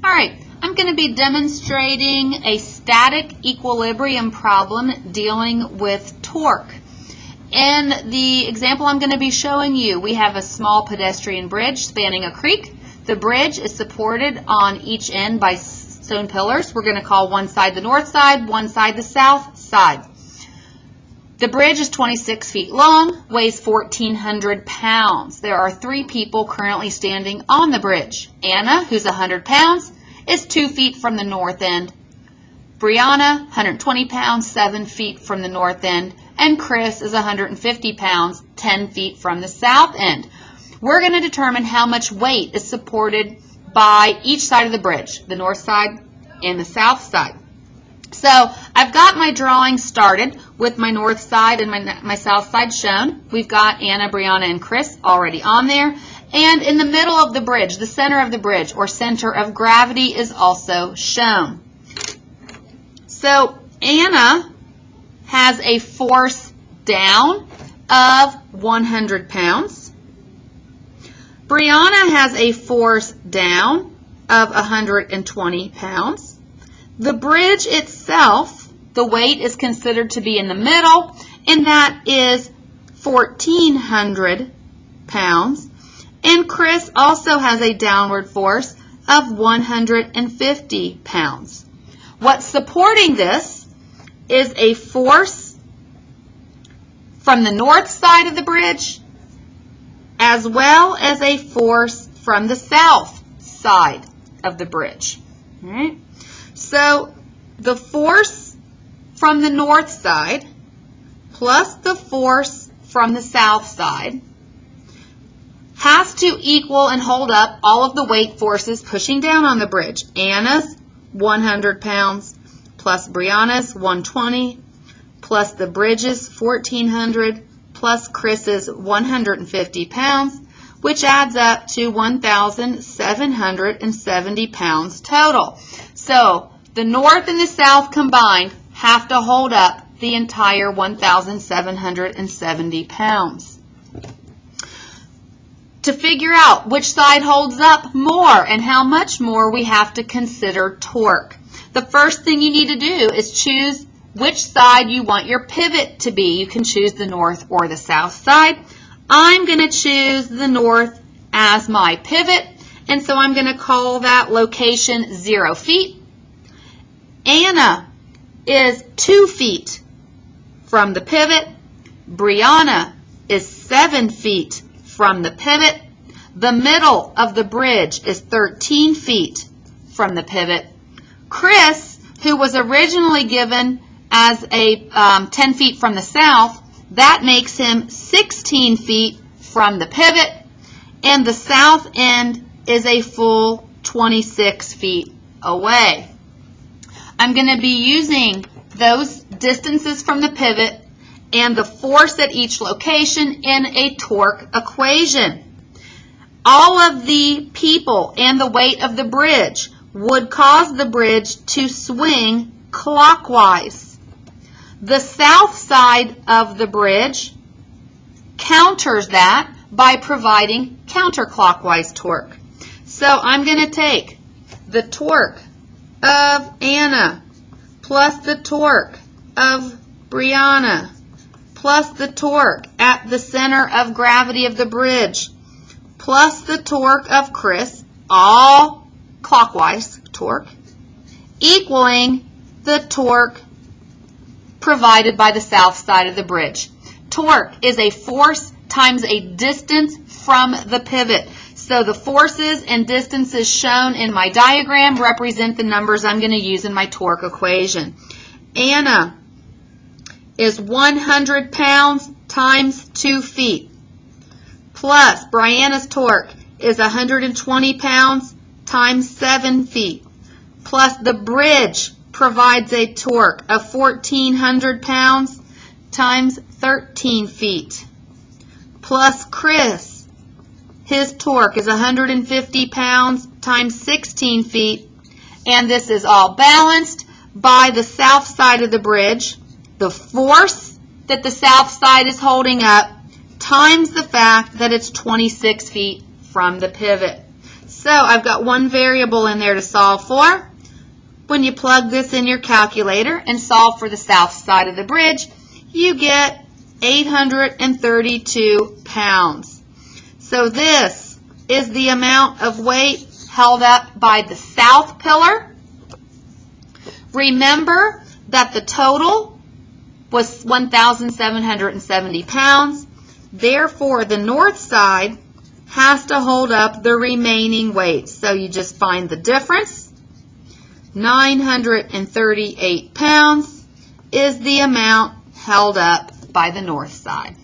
All right, I'm going to be demonstrating a static equilibrium problem dealing with torque. In the example I'm going to be showing you, we have a small pedestrian bridge spanning a creek. The bridge is supported on each end by stone pillars. We're going to call one side the north side, one side the south side. The bridge is 26 feet long, weighs 1,400 pounds. There are 3 people currently standing on the bridge. Anna, who's 100 pounds, is 2 feet from the north end. Brianna, 120 pounds, 7 feet from the north end. And Chris is 150 pounds, 10 feet from the south end. We're going to determine how much weight is supported by each side of the bridge, the north side and the south side. So I've got my drawing started with my north side and my south side shown. We've got Anna, Brianna, and Chris already on there. And in the middle of the bridge, the center of the bridge, or center of gravity, is also shown. So Anna has a force down of 100 pounds. Brianna has a force down of 120 pounds. The bridge itself, the weight is considered to be in the middle, and that is 1,400 pounds. And Chris also has a downward force of 150 pounds. What's supporting this is a force from the north side of the bridge, as well as a force from the south side of the bridge. All right? So the force from the north side plus the force from the south side has to equal and hold up all of the weight forces pushing down on the bridge. Anna's 100 pounds plus Brianna's 120 plus the bridge's 1,400 plus Chris's 150 pounds, which adds up to 1,770 pounds total. So the north and the south combined have to hold up the entire 1,770 pounds. To figure out which side holds up more and how much more, we have to consider torque. The first thing you need to do is choose which side you want your pivot to be. You can choose the north or the south side. I'm going to choose the north as my pivot, and so I'm going to call that location 0 feet. Anna is 2 feet from the pivot. Brianna is 7 feet from the pivot. The middle of the bridge is 13 feet from the pivot. Chris, who was originally given as a 10 feet from the south, that makes him 16 feet from the pivot, and the south end is a full 26 feet away. I'm going to be using those distances from the pivot and the force at each location in a torque equation. All of the people and the weight of the bridge would cause the bridge to swing clockwise. The south side of the bridge counters that by providing counterclockwise torque. So I'm going to take the torque of Anna plus the torque of Brianna plus the torque at the center of gravity of the bridge plus the torque of Chris, all clockwise torque, equaling the torque provided by the south side of the bridge. Torque is a force times a distance from the pivot. So the forces and distances shown in my diagram represent the numbers I'm going to use in my torque equation. Anna is 100 pounds times 2 feet, plus Brianna's torque is 120 pounds times 7 feet, plus the bridge provides a torque of 1,400 pounds times 13 feet, plus Chris, his torque is 150 pounds times 16 feet, and this is all balanced by the south side of the bridge, the force that the south side is holding up, times the fact that it's 26 feet from the pivot. So I've got one variable in there to solve for. When you plug this in your calculator and solve for the south side of the bridge, you get 832 pounds. So this is the amount of weight held up by the south pillar. Remember that the total was 1,770 pounds. Therefore, the north side has to hold up the remaining weight. So you just find the difference. 938 pounds is the amount held up by the north side.